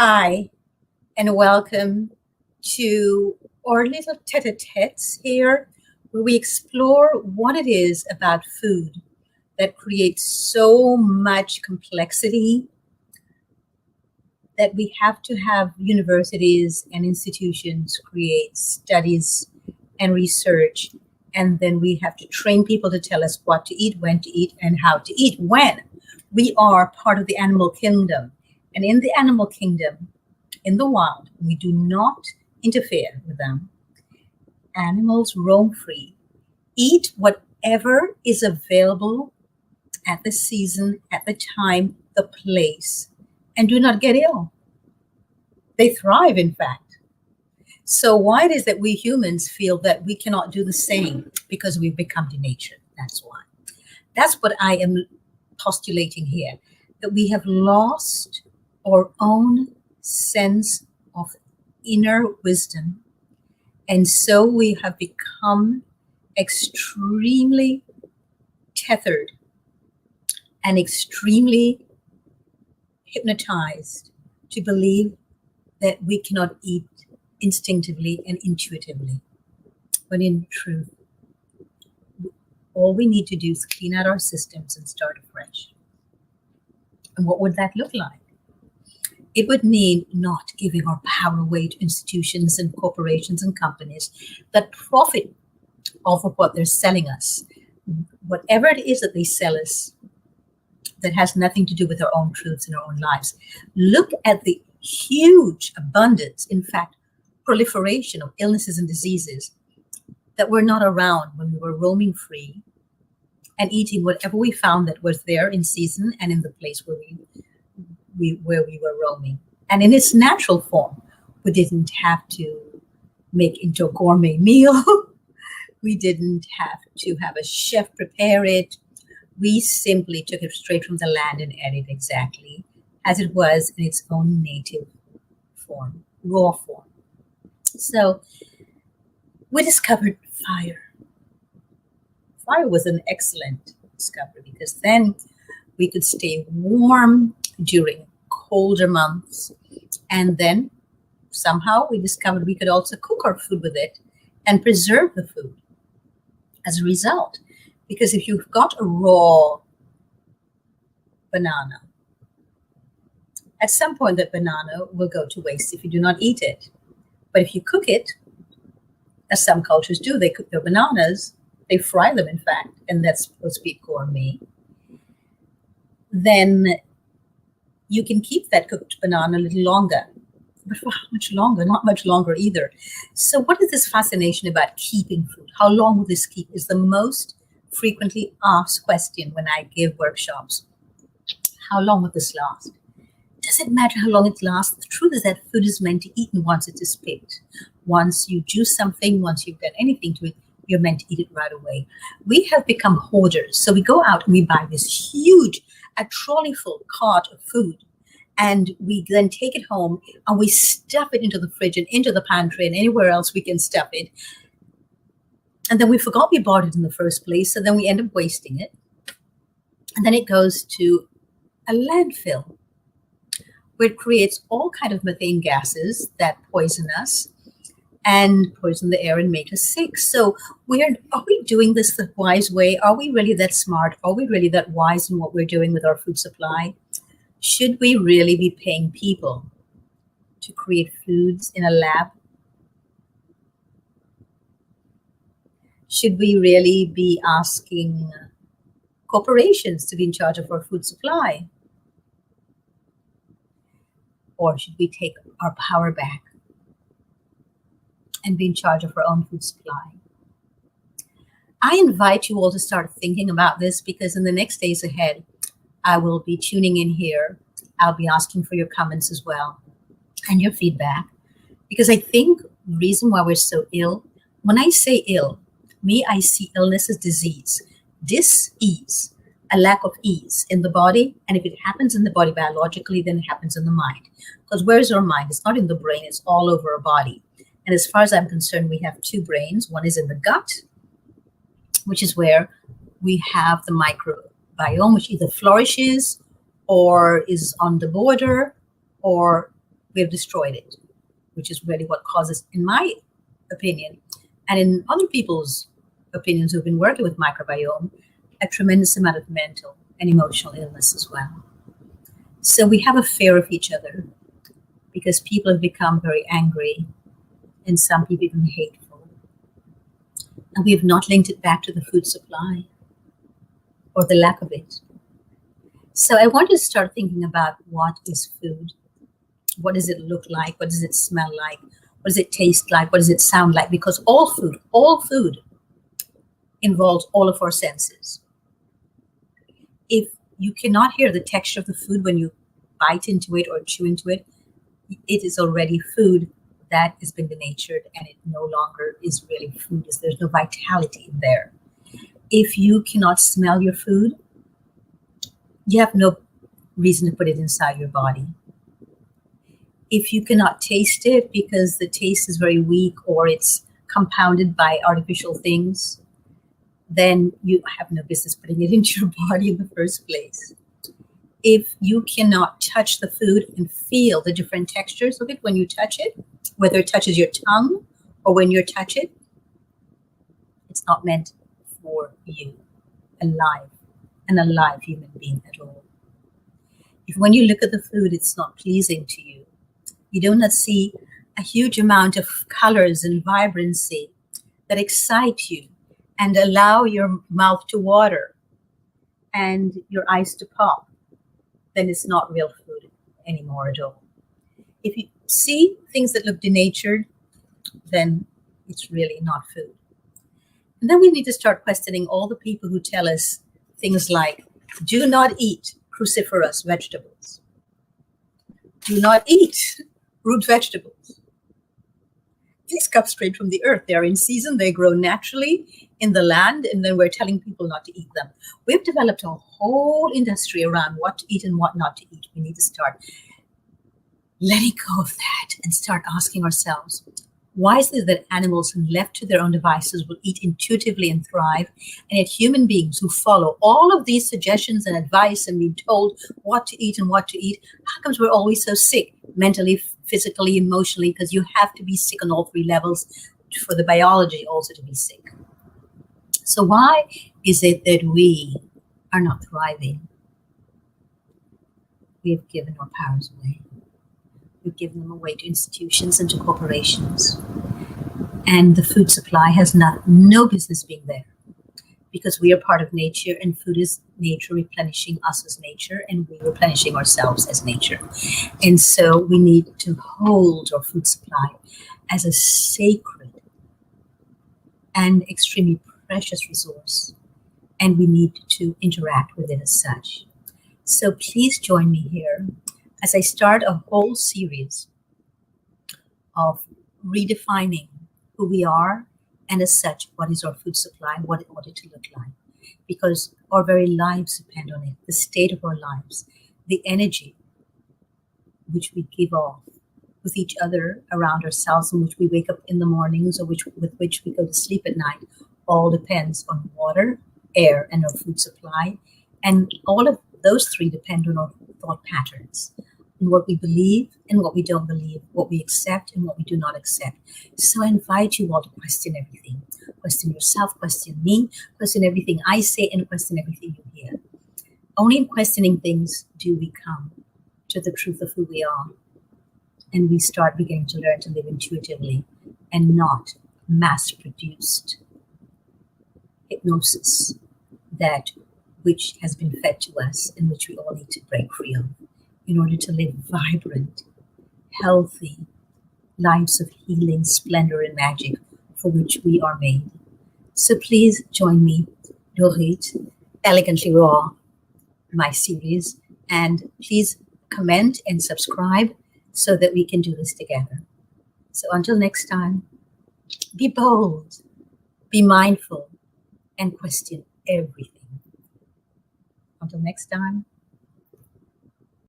Hi, and welcome to our little tete-a-tetes here, where we explore what it is about food that creates so much complexity that we have to have universities and institutions create studies and research, and then we have to train people to tell us what to eat, when to eat, and how to eat. When we are part of the animal kingdom, and in the animal kingdom, in the wild, we do not interfere with them. Animals roam free, eat whatever is available at the season, at the time, the place, and do not get ill. They thrive, in fact. So why it is that we humans feel that we cannot do the same? Because we've become denatured. That's why. That's what I am postulating here, that we have lost our own sense of inner wisdom. And so we have become extremely tethered and extremely hypnotized to believe that we cannot eat instinctively and intuitively. When in truth, all we need to do is clean out our systems and start afresh. And what would that look like? It would mean not giving our power away to institutions and corporations and companies that profit off of what they're selling us. Whatever it is that they sell us that has nothing to do with our own truths and our own lives. Look at the huge abundance, in fact, proliferation of illnesses and diseases that were not around when we were roaming free and eating whatever we found that was there in season and in the place where we were roaming. And in its natural form, we didn't have to make into a gourmet meal. We didn't have to have a chef prepare it. We simply took it straight from the land and ate it exactly as it was in its own native form, raw form. So we discovered fire. Fire was an excellent discovery because then we could stay warm during colder months. And then somehow we discovered we could also cook our food with it and preserve the food as a result. Because if you've got a raw banana, at some point that banana will go to waste if you do not eat it. But if you cook it, as some cultures do, they cook their bananas, they fry them, in fact, and that's supposed to be gourmet, then you can keep that cooked banana a little longer. But for how much longer? Not much longer either. So what is this fascination about keeping food? How long will this keep is the most frequently asked question when I give workshops. How long will this last? Does it matter how long it lasts? The truth is that food is meant to eat once it is picked. Once you juice something, once you've done anything to it, you're meant to eat it right away. We have become hoarders. So we go out and we buy this huge, a trolley full cart of food. And we then take it home and we stuff it into the fridge and into the pantry and anywhere else we can stuff it. And then we forgot we bought it in the first place. So then we end up wasting it. And then it goes to a landfill, where it creates all kinds of methane gases that poison us and poison the air and make us sick. So are we doing this the wise way? Are we really that smart? Are we really that wise in what we're doing with our food supply? Should we really be paying people to create foods in a lab? Should we really be asking corporations to be in charge of our food supply? Or should we take our power back and be in charge of our own food supply? I invite you all to start thinking about this because in the next days ahead, I will be tuning in here. I'll be asking for your comments as well and your feedback. Because I think the reason why we're so ill, when I say ill, I see illness as disease, dis-ease, a lack of ease in the body. And if it happens in the body biologically, then it happens in the mind. Because where's our mind? It's not in the brain, it's all over our body. And as far as I'm concerned, we have two brains. One is in the gut, which is where we have the microbiome, which either flourishes or is on the border or we have destroyed it, which is really what causes, in my opinion, and in other people's opinions who've been working with microbiome, a tremendous amount of mental and emotional illness as well. So we have a fear of each other because people have become very angry and some people even hateful. And we have not linked it back to the food supply or the lack of it. So I want to start thinking about what is food? What does it look like? What does it smell like? What does it taste like? What does it sound like? Because all food involves all of our senses. If you cannot hear the texture of the food when you bite into it or chew into it, it is already food that has been denatured and it no longer is really food. There's no vitality in there. If you cannot smell your food, you have no reason to put it inside your body. If you cannot taste it because the taste is very weak or it's compounded by artificial things, then you have no business putting it into your body in the first place. If you cannot touch the food and feel the different textures of it when you touch it, whether it touches your tongue or when you touch it, it's not meant for you, an alive human being at all. If when you look at the food, it's not pleasing to you, you do not see a huge amount of colors and vibrancy that excite you and allow your mouth to water and your eyes to pop, then it's not real food anymore at all. If you see things that look denatured, then it's really not food. And then we need to start questioning all the people who tell us things like, do not eat cruciferous vegetables. Do not eat root vegetables. These come straight from the earth. They're in season. They grow naturally in the land. And then we're telling people not to eat them. We've developed a whole industry around what to eat and what not to eat. We need to start letting go of that and start asking ourselves, why is it that animals left to their own devices will eat intuitively and thrive, and yet human beings who follow all of these suggestions and advice and being told what to eat and what to eat, how comes we're always so sick, mentally, physically, emotionally, because you have to be sick on all three levels for the biology also to be sick. So why is it that we are not thriving? We have given our powers away. We've given them away to institutions and to corporations. And the food supply has no business being there because we are part of nature and food is nature replenishing us as nature and we replenishing ourselves as nature. And so we need to hold our food supply as a sacred and extremely precious resource. And we need to interact with it as such. So please join me here as I start a whole series of redefining who we are, and as such, what is our food supply, what it ought to look like. Because our very lives depend on it, the state of our lives, the energy which we give off with each other, around ourselves, in which we wake up in the mornings or with which we go to sleep at night, all depends on water, air, and our food supply. And all of those three depend on our thought patterns, and what we believe and what we don't believe, what we accept and what we do not accept. So I invite you all to question everything. Question yourself, question me, question everything I say, and question everything you hear. Only in questioning things do we come to the truth of who we are. And we start beginning to learn to live intuitively and not mass-produced hypnosis, that which has been fed to us and which we all need to break free of in order to live vibrant, healthy lives of healing, splendor, and magic for which we are made. So please join me, Dorit, Elegantly Raw, my series, and please comment and subscribe so that we can do this together. So until next time, be bold, be mindful, and question everything. Until next time,